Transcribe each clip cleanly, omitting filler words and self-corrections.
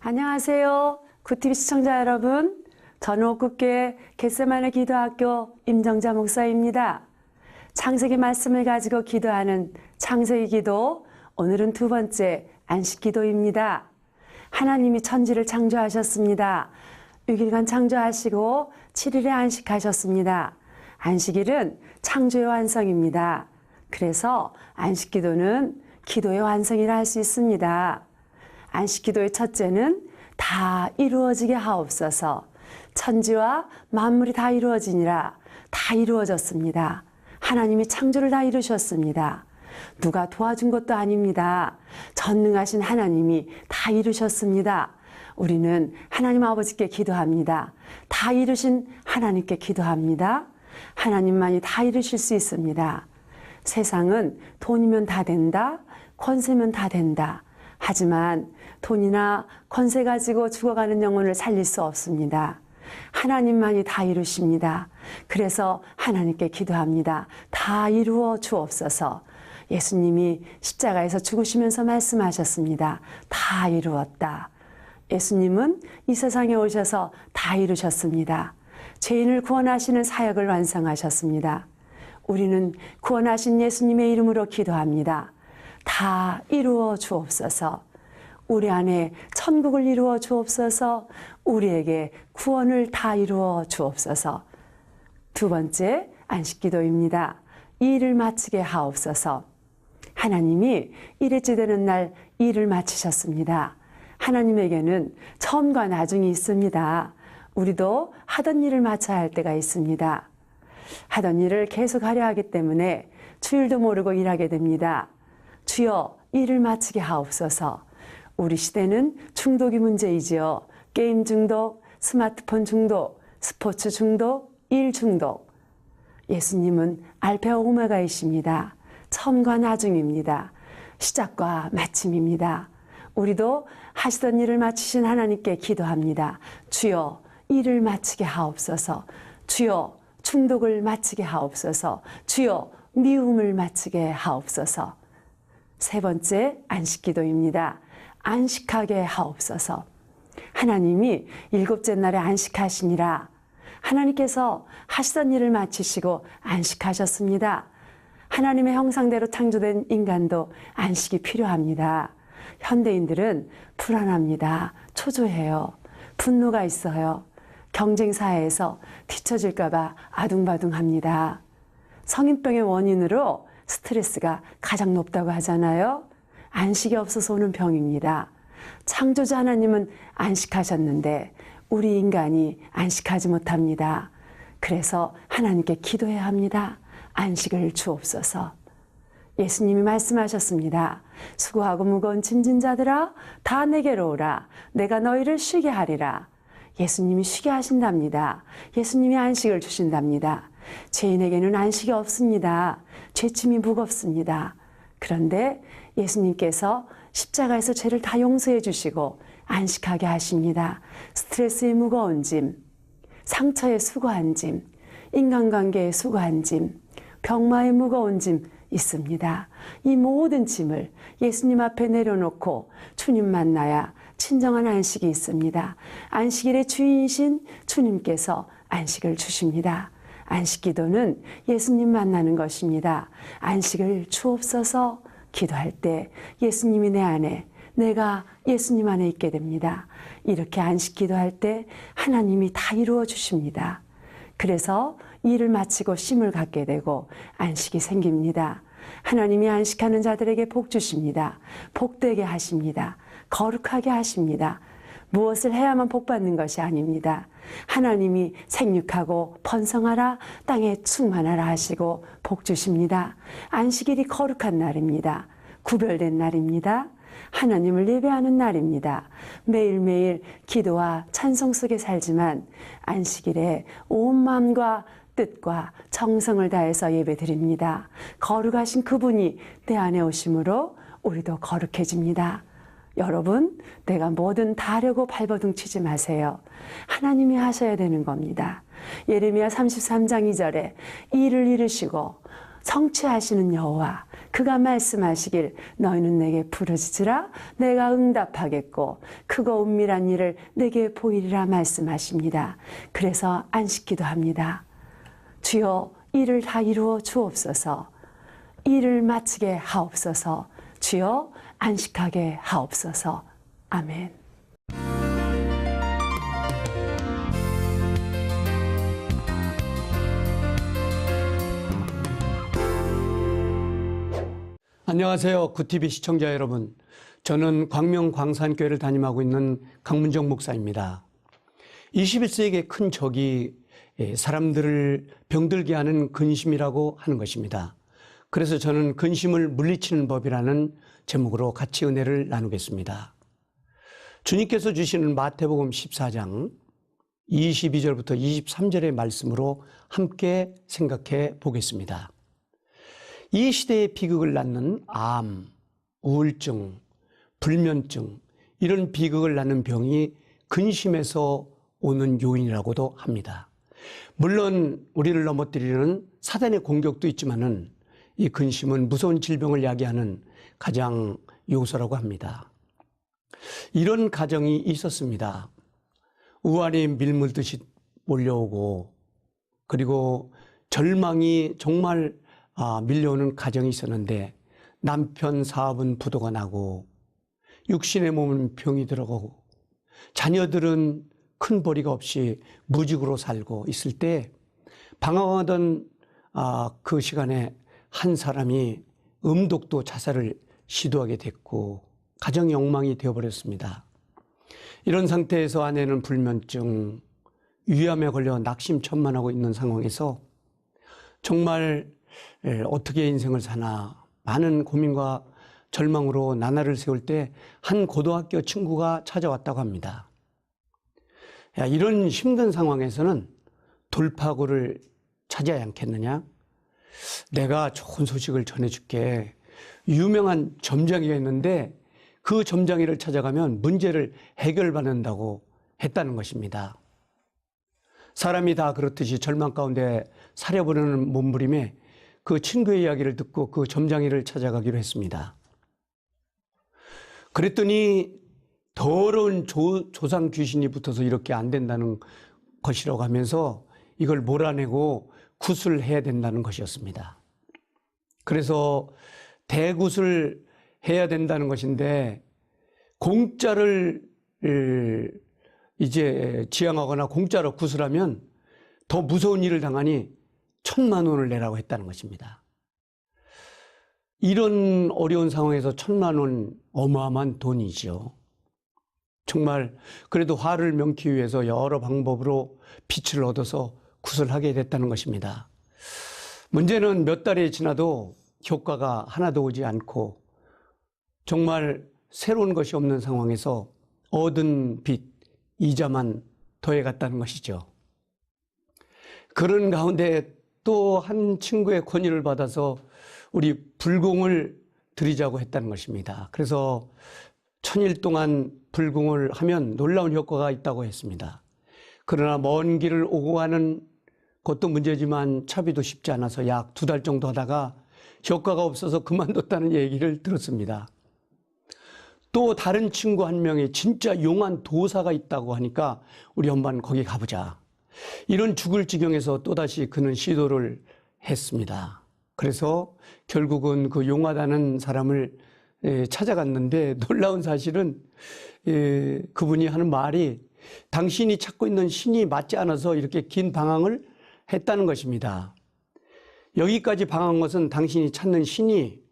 안녕하세요. 구티비 시청자 여러분. 저는 옥국교회 겟세마네 기도학교 임정자 목사입니다. 창세기 말씀을 가지고 기도하는 창세기 기도, 오늘은 두 번째 안식 기도입니다. 하나님이 천지를 창조하셨습니다. 6일간 창조하시고 7일에 안식하셨습니다. 안식일은 창조의 완성입니다. 그래서 안식 기도는 기도의 완성이라 할 수 있습니다. 안식 기도의 첫째는 다 이루어지게 하옵소서. 천지와 만물이 다 이루어지니라. 다 이루어졌습니다. 하나님이 창조를 다 이루셨습니다. 누가 도와준 것도 아닙니다. 전능하신 하나님이 다 이루셨습니다. 우리는 하나님 아버지께 기도합니다. 다 이루신 하나님께 기도합니다. 하나님만이 다 이루실 수 있습니다. 세상은 돈이면 다 된다, 권세면 다 된다. 하지만 돈이나 권세 가지고 죽어가는 영혼을 살릴 수 없습니다. 하나님만이 다 이루십니다. 그래서 하나님께 기도합니다. 다 이루어 주옵소서. 예수님이 십자가에서 죽으시면서 말씀하셨습니다. 다 이루었다. 예수님은 이 세상에 오셔서 다 이루셨습니다. 죄인을 구원하시는 사역을 완성하셨습니다. 우리는 구원하신 예수님의 이름으로 기도합니다. 다 이루어 주옵소서. 우리 안에 천국을 이루어 주옵소서. 우리에게 구원을 다 이루어 주옵소서. 두 번째 안식기도입니다. 이 일을 마치게 하옵소서. 하나님이 일일째 되는 날 일을 마치셨습니다. 하나님에게는 처음과 나중이 있습니다. 우리도 하던 일을 마쳐야 할 때가 있습니다. 하던 일을 계속 하려 하기 때문에 주일도 모르고 일하게 됩니다. 주여, 일을 마치게 하옵소서. 우리 시대는 중독이 문제이지요. 게임 중독, 스마트폰 중독, 스포츠 중독, 일 중독. 예수님은 알파와 오메가이십니다. 처음과 나중입니다. 시작과 마침입니다. 우리도 하시던 일을 마치신 하나님께 기도합니다. 주여, 일을 마치게 하옵소서. 주여, 중독을 마치게 하옵소서. 주여, 미움을 마치게 하옵소서. 세 번째 안식기도입니다. 안식하게 하옵소서. 하나님이 일곱째 날에 안식하시니라. 하나님께서 하시던 일을 마치시고 안식하셨습니다. 하나님의 형상대로 창조된 인간도 안식이 필요합니다. 현대인들은 불안합니다. 초조해요. 분노가 있어요. 경쟁사회에서 뒤처질까 봐 아둥바둥합니다. 성인병의 원인으로 스트레스가 가장 높다고 하잖아요. 안식이 없어서 오는 병입니다. 창조자 하나님은 안식하셨는데 우리 인간이 안식하지 못합니다. 그래서 하나님께 기도해야 합니다. 안식을 주옵소서. 예수님이 말씀하셨습니다. 수고하고 무거운 짐진 자들아 다 내게로 오라. 내가 너희를 쉬게 하리라. 예수님이 쉬게 하신답니다. 예수님이 안식을 주신답니다. 죄인에게는 안식이 없습니다. 죄짐이 무겁습니다. 그런데 예수님께서 십자가에서 죄를 다 용서해 주시고 안식하게 하십니다. 스트레스의 무거운 짐, 상처의 수고한 짐, 인간관계의 수고한 짐, 병마의 무거운 짐 있습니다. 이 모든 짐을 예수님 앞에 내려놓고 주님 만나야 진정한 안식이 있습니다. 안식일의 주인이신 주님께서 안식을 주십니다. 안식기도는 예수님 만나는 것입니다. 안식을 주옵소서. 기도할 때 예수님이 내 안에, 내가 예수님 안에 있게 됩니다. 이렇게 안식기도할 때 하나님이 다 이루어 주십니다. 그래서 일을 마치고 쉼을 갖게 되고 안식이 생깁니다. 하나님이 안식하는 자들에게 복 주십니다. 복되게 하십니다. 거룩하게 하십니다. 무엇을 해야만 복받는 것이 아닙니다. 하나님이 생육하고 번성하라, 땅에 충만하라 하시고 복 주십니다. 안식일이 거룩한 날입니다. 구별된 날입니다. 하나님을 예배하는 날입니다. 매일매일 기도와 찬송 속에 살지만 안식일에 온 마음과 뜻과 정성을 다해서 예배드립니다. 거룩하신 그분이 내 안에 오심으로 우리도 거룩해집니다. 여러분, 내가 뭐든 다 하려고 발버둥 치지 마세요. 하나님이 하셔야 되는 겁니다. 예레미야 33장 2절에 이를 이루시고 성취하시는 여호와 그가 말씀하시길 너희는 내게 부르짖으라 내가 응답하겠고 크고 은밀한 일을 내게 보이리라 말씀하십니다. 그래서 안식기도 합니다. 주여 일을 다 이루어 주옵소서. 일을 마치게 하옵소서. 주여 안식하게 하옵소서. 아멘. 안녕하세요. 구TV 시청자 여러분. 저는 광명 광산교회를 담임하고 있는 강문정 목사입니다. 21세기의 큰 적이 사람들을 병들게 하는 근심이라고 하는 것입니다. 그래서 저는 근심을 물리치는 법이라는 제목으로 같이 은혜를 나누겠습니다. 주님께서 주시는 마태복음 14장 22절부터 23절의 말씀으로 함께 생각해 보겠습니다. 이 시대의 비극을 낳는 암, 우울증, 불면증 이런 비극을 낳는 병이 근심에서 오는 요인이라고도 합니다. 물론 우리를 넘어뜨리는 사단의 공격도 있지만은 이 근심은 무서운 질병을 야기하는 가장 요소라고 합니다. 이런 가정이 있었습니다. 우환이 밀물듯이 몰려오고 그리고 절망이 정말 밀려오는 가정이 있었는데 남편 사업은 부도가 나고 육신의 몸은 병이 들어가고 자녀들은 큰 벌이가 없이 무직으로 살고 있을 때 방황하던 그 시간에 한 사람이 음독도 자살을 시도하게 됐고 가정이 엉망이 되어버렸습니다. 이런 상태에서 아내는 불면증, 위암에 걸려 낙심천만하고 있는 상황에서 정말 어떻게 인생을 사나 많은 고민과 절망으로 나날을 세울 때 한 고등학교 친구가 찾아왔다고 합니다. 야, 이런 힘든 상황에서는 돌파구를 찾아야 않겠느냐? 내가 좋은 소식을 전해줄게. 유명한 점장이가 있는데 그 점장이를 찾아가면 문제를 해결받는다고 했다는 것입니다. 사람이 다 그렇듯이 절망 가운데 사려보려는 몸부림에 그 친구의 이야기를 듣고 그 점장이를 찾아가기로 했습니다. 그랬더니 더러운 조상 귀신이 붙어서 이렇게 안 된다는 것이라고 하면서 이걸 몰아내고 굿을 해야 된다는 것이었습니다. 그래서 대굿을 해야 된다는 것인데 공짜를 이제 지향하거나 공짜로 굿을 하면 더 무서운 일을 당하니 1,000만 원을 내라고 했다는 것입니다. 이런 어려운 상황에서 1,000만 원 어마어마한 돈이죠. 정말 그래도 화를 명기 위해서 여러 방법으로 빛을 얻어서 굿을 하게 됐다는 것입니다. 문제는 몇 달이 지나도 효과가 하나도 오지 않고 정말 새로운 것이 없는 상황에서 얻은 빚, 이자만 더해갔다는 것이죠. 그런 가운데 또 한 친구의 권유를 받아서 우리 불공을 드리자고 했다는 것입니다. 그래서 1000일 동안 불공을 하면 놀라운 효과가 있다고 했습니다. 그러나 먼 길을 오고 가는 것도 문제지만 차비도 쉽지 않아서 약 2달 정도 하다가 효과가 없어서 그만뒀다는 얘기를 들었습니다. 또 다른 친구 한 명이 진짜 용한 도사가 있다고 하니까 우리 한번 거기 가보자. 이런 죽을 지경에서 또다시 그는 시도를 했습니다. 그래서 결국은 그 용하다는 사람을 찾아갔는데 놀라운 사실은 그분이 하는 말이 당신이 찾고 있는 신이 맞지 않아서 이렇게 긴 방황을 했다는 것입니다. 여기까지 방황한 것은 당신이 찾는 신이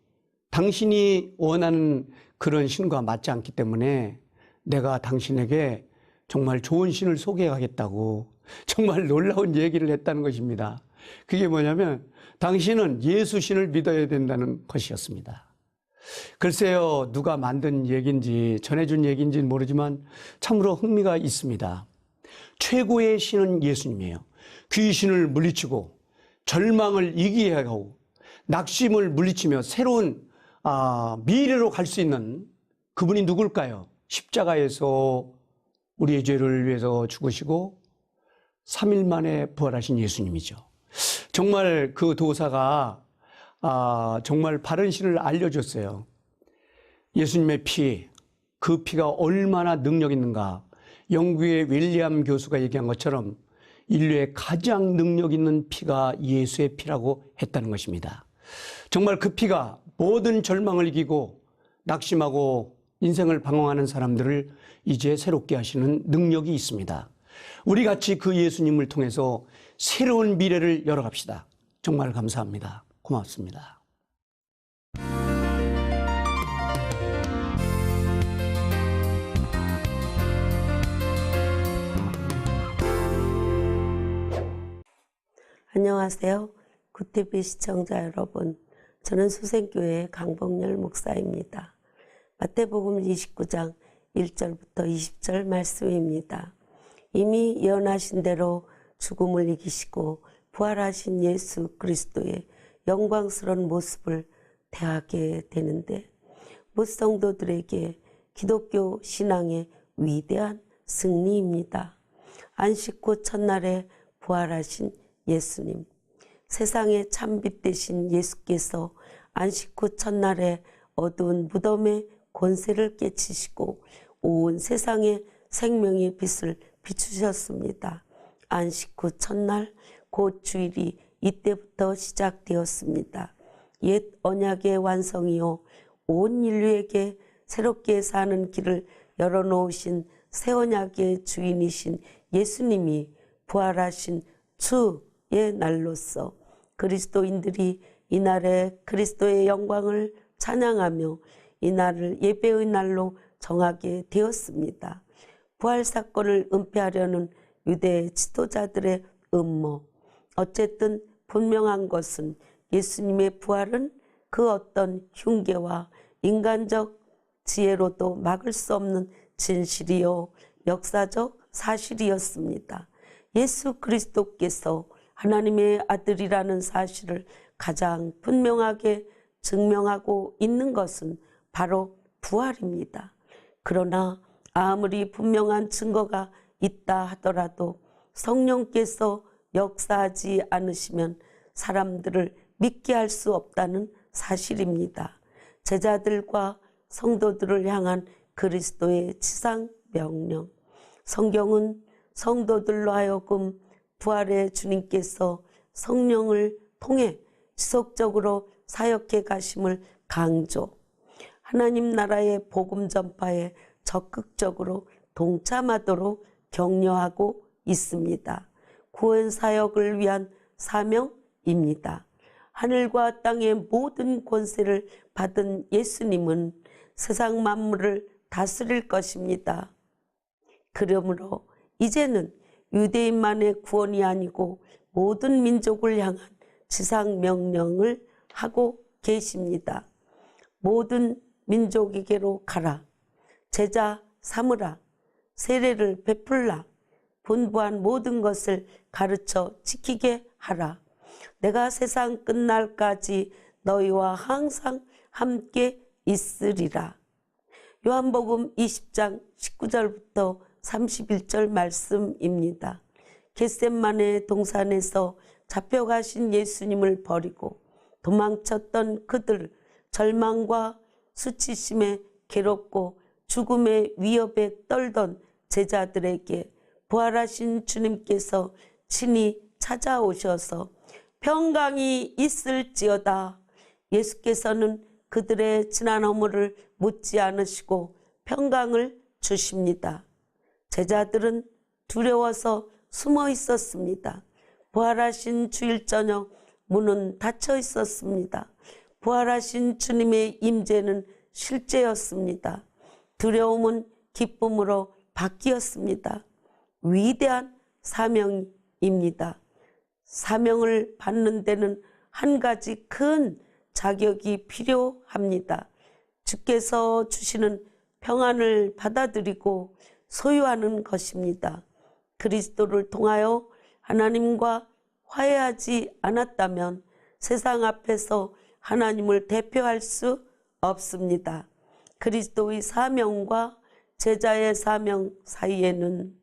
당신이 원하는 그런 신과 맞지 않기 때문에 내가 당신에게 정말 좋은 신을 소개해 가겠다고 정말 놀라운 얘기를 했다는 것입니다. 그게 뭐냐면 당신은 예수 신을 믿어야 된다는 것이었습니다. 글쎄요, 누가 만든 얘기인지 전해준 얘기인지는 모르지만 참으로 흥미가 있습니다. 최고의 신은 예수님이에요. 귀신을 물리치고 절망을 이기게 하고 낙심을 물리치며 새로운 미래로 갈 수 있는 그분이 누굴까요? 십자가에서 우리의 죄를 위해서 죽으시고 3일 만에 부활하신 예수님이죠. 정말 그 도사가 정말 바른 신을 알려줬어요. 예수님의 피, 그 피가 얼마나 능력 있는가. 영국의 윌리엄 교수가 얘기한 것처럼 인류의 가장 능력 있는 피가 예수의 피라고 했다는 것입니다. 정말 그 피가 모든 절망을 이기고 낙심하고 인생을 방황하는 사람들을 이제 새롭게 하시는 능력이 있습니다. 우리 같이 그 예수님을 통해서 새로운 미래를 열어갑시다. 정말 감사합니다. 고맙습니다. 안녕하세요. 구TV 시청자 여러분. 저는 수생교회 강복열 목사입니다. 마태복음 29장 1절부터 20절 말씀입니다. 이미 예언하신 대로 죽음을 이기시고 부활하신 예수 그리스도의 영광스러운 모습을 대하게 되는데, 무성도들에게 기독교 신앙의 위대한 승리입니다. 안식 후 첫날에 부활하신 예수님, 세상의 참빛 되신 예수께서 안식 후 첫날에 어두운 무덤의 권세를 깨치시고 온 세상에 생명의 빛을 비추셨습니다. 안식 후 첫날, 곧 주일이 이때부터 시작되었습니다. 옛 언약의 완성이요, 온 인류에게 새롭게 사는 길을 열어놓으신 새 언약의 주인이신 예수님이 부활하신 주의 날로서 그리스도인들이 이날에 그리스도의 영광을 찬양하며 이날을 예배의 날로 정하게 되었습니다. 부활 사건을 은폐하려는 유대 지도자들의 음모, 어쨌든 분명한 것은 예수님의 부활은 그 어떤 흉계와 인간적 지혜로도 막을 수 없는 진실이요 역사적 사실이었습니다. 예수 그리스도께서 하나님의 아들이라는 사실을 가장 분명하게 증명하고 있는 것은 바로 부활입니다. 그러나 아무리 분명한 증거가 있다 하더라도 성령께서 역사하지 않으시면 사람들을 믿게 할 수 없다는 사실입니다. 제자들과 성도들을 향한 그리스도의 지상 명령. 성경은 성도들로 하여금 부활의 주님께서 성령을 통해 지속적으로 사역해 가심을 강조, 하나님 나라의 복음 전파에 적극적으로 동참하도록 격려하고 있습니다. 구원 사역을 위한 사명입니다. 하늘과 땅의 모든 권세를 받은 예수님은 세상 만물을 다스릴 것입니다. 그러므로 이제는 유대인만의 구원이 아니고 모든 민족을 향한 지상 명령을 하고 계십니다. 모든 민족에게로 가라. 제자 삼으라. 세례를 베풀라. 분부한 모든 것을 가르쳐 지키게 하라. 내가 세상 끝날까지 너희와 항상 함께 있으리라. 요한복음 20장 19절부터 31절 말씀입니다. 겟셋마네 동산에서 잡혀가신 예수님을 버리고 도망쳤던 그들, 절망과 수치심에 괴롭고 죽음의 위협에 떨던 제자들에게 부활하신 주님께서 친히 찾아오셔서 평강이 있을지어다. 예수께서는 그들의 지난 허물을 묻지 않으시고 평강을 주십니다. 제자들은 두려워서 숨어 있었습니다. 부활하신 주일 저녁 문은 닫혀 있었습니다. 부활하신 주님의 임재는 실제였습니다. 두려움은 기쁨으로 바뀌었습니다. 위대한 사명입니다. 사명을 받는 데는 한 가지 큰 자격이 필요합니다. 주께서 주시는 평안을 받아들이고 소유하는 것입니다. 그리스도를 통하여 하나님과 화해하지 않았다면 세상 앞에서 하나님을 대표할 수 없습니다. 그리스도의 사명과 제자의 사명 사이에는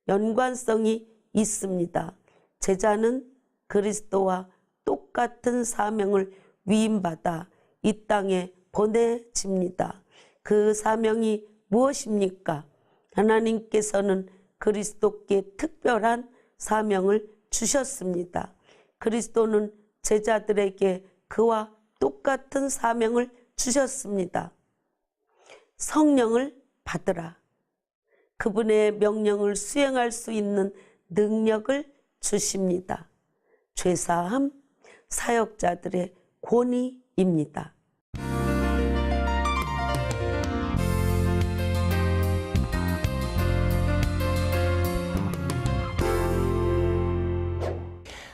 연관성이 있습니다. 제자는 그리스도와 똑같은 사명을 위임받아 이 땅에 보내집니다. 그 사명이 무엇입니까? 하나님께서는 그리스도께 특별한 사명을 주셨습니다. 그리스도는 제자들에게 그와 똑같은 사명을 주셨습니다. 성령을 받으라. 그분의 명령을 수행할 수 있는 능력을 주십니다. 죄사함, 사역자들의 권위입니다.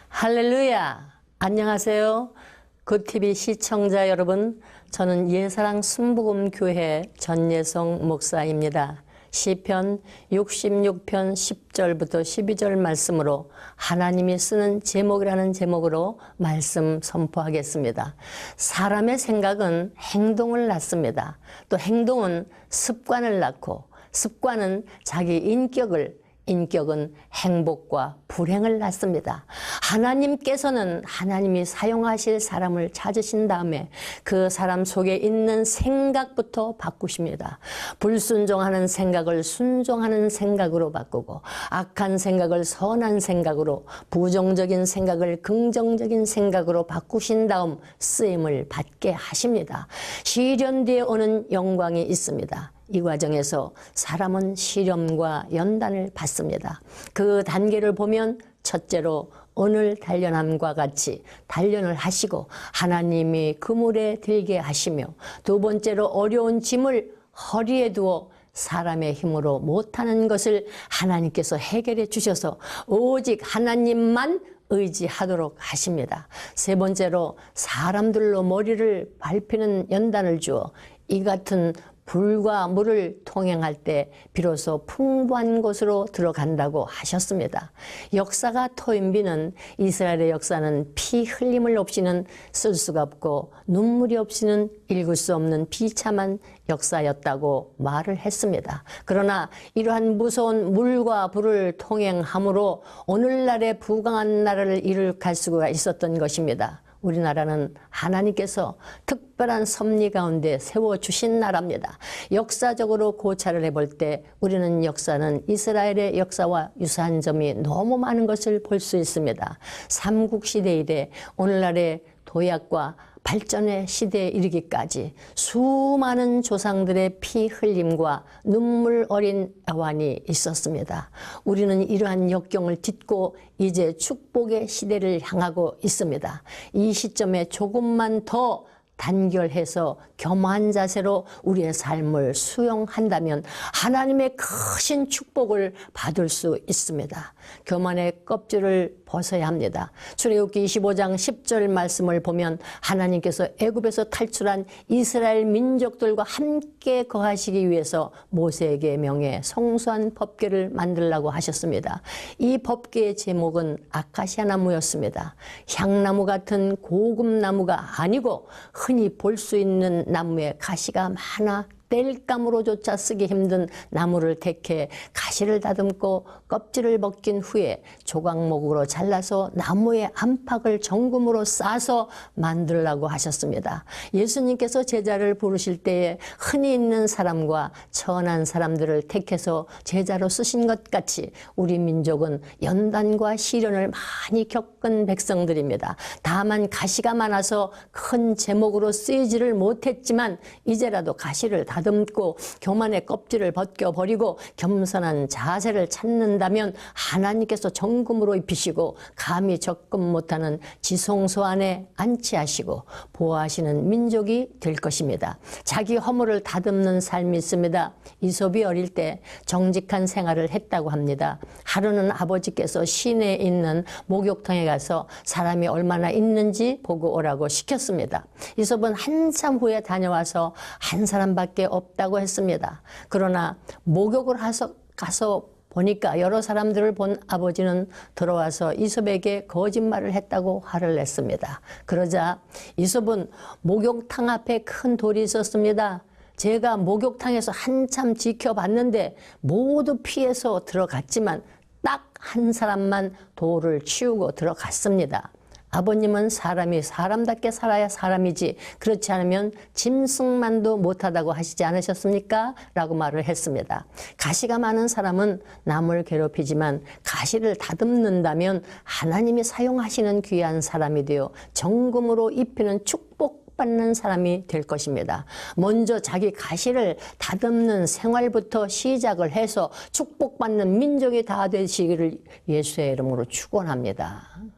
할렐루야! 안녕하세요. 굿TV 시청자 여러분, 저는 예사랑 순복음교회 전예성 목사입니다. 시편 66편 10절부터 12절 말씀으로 하나님이 쓰는 제목이라는 제목으로 말씀 선포하겠습니다. 사람의 생각은 행동을 낳습니다. 또 행동은 습관을 낳고 습관은 자기 인격은 행복과 불행을 낳습니다. 하나님께서는 하나님이 사용하실 사람을 찾으신 다음에 그 사람 속에 있는 생각부터 바꾸십니다. 불순종하는 생각을 순종하는 생각으로 바꾸고, 악한 생각을 선한 생각으로, 부정적인 생각을 긍정적인 생각으로 바꾸신 다음 쓰임을 받게 하십니다. 시련 뒤에 오는 영광이 있습니다. 이 과정에서 사람은 시련과 연단을 받습니다. 그 단계를 보면 첫째로 오늘 단련함과 같이 단련을 하시고 하나님이 그물에 들게 하시며, 두 번째로 어려운 짐을 허리에 두어 사람의 힘으로 못하는 것을 하나님께서 해결해 주셔서 오직 하나님만 의지하도록 하십니다. 세 번째로 사람들로 머리를 밟히는 연단을 주어 이 같은 불과 물을 통행할 때 비로소 풍부한 곳으로 들어간다고 하셨습니다. 역사가 토인비는 이스라엘의 역사는 피 흘림을 없이는 쓸 수가 없고 눈물이 없이는 읽을 수 없는 비참한 역사였다고 말을 했습니다. 그러나 이러한 무서운 물과 불을 통행함으로 오늘날의 부강한 나라를 이룰 수가 있었던 것입니다. 우리나라는 하나님께서 특별한 섭리 가운데 세워주신 나라입니다. 역사적으로 고찰을 해볼 때 우리는 역사는 이스라엘의 역사와 유사한 점이 너무 많은 것을 볼 수 있습니다. 삼국시대 이래 오늘날의 도약과 발전의 시대에 이르기까지 수많은 조상들의 피 흘림과 눈물 어린 애환이 있었습니다. 우리는 이러한 역경을 딛고 이제 축복의 시대를 향하고 있습니다. 이 시점에 조금만 더 단결해서 겸허한 자세로 우리의 삶을 수용한다면 하나님의 크신 축복을 받을 수 있습니다. 교만의 껍질을 벗어야 합니다. 출애굽기 25장 10절 말씀을 보면 하나님께서 애굽에서 탈출한 이스라엘 민족들과 함께 거하시기 위해서 모세에게 명해 성소한 법궤를 만들라고 하셨습니다. 이 법궤의 제목은 아카시아 나무였습니다. 향나무 같은 고급 나무가 아니고 흔히 볼 수 있는 나무에 가시가 많아 땔감으로조차 쓰기 힘든 나무를 택해 가시를 다듬고 껍질을 벗긴 후에 조각목으로 잘라서 나무의 안팎을 정금으로 싸서 만들라고 하셨습니다. 예수님께서 제자를 부르실 때에 흔히 있는 사람과 천한 사람들을 택해서 제자로 쓰신 것 같이 우리 민족은 연단과 시련을 많이 겪은 백성들입니다. 다만 가시가 많아서 큰 제목으로 쓰이지를 못했지만 이제라도 가시를 다듬고 교만의 껍질을 벗겨버리고 겸손한 자세를 찾는다면 하나님께서 정금으로 입히시고 감히 접근 못하는 지성소 안에 안치하시고 보호하시는 민족이 될 것입니다. 자기 허물을 다듬는 삶이 있습니다. 이솝이 어릴 때 정직한 생활을 했다고 합니다. 하루는 아버지께서 시내에 있는 목욕탕에 가서 사람이 얼마나 있는지 보고 오라고 시켰습니다. 이솝은 한참 후에 다녀와서 한 사람밖에 없다고 했습니다. 그러나 목욕을 가서 보니까 여러 사람들을 본 아버지는 들어와서 이솝에게 거짓말을 했다고 화를 냈습니다. 그러자 이솝은 목욕탕 앞에 큰 돌이 있었습니다. 제가 목욕탕에서 한참 지켜봤는데 모두 피해서 들어갔지만 딱 한 사람만 돌을 치우고 들어갔습니다. 아버님은 사람이 사람답게 살아야 사람이지 그렇지 않으면 짐승만도 못하다고 하시지 않으셨습니까? 라고 말을 했습니다. 가시가 많은 사람은 남을 괴롭히지만 가시를 다듬는다면 하나님이 사용하시는 귀한 사람이 되어 정금으로 입히는 축복받는 사람이 될 것입니다. 먼저 자기 가시를 다듬는 생활부터 시작을 해서 축복받는 민족이 다 되시기를 예수의 이름으로 축원합니다.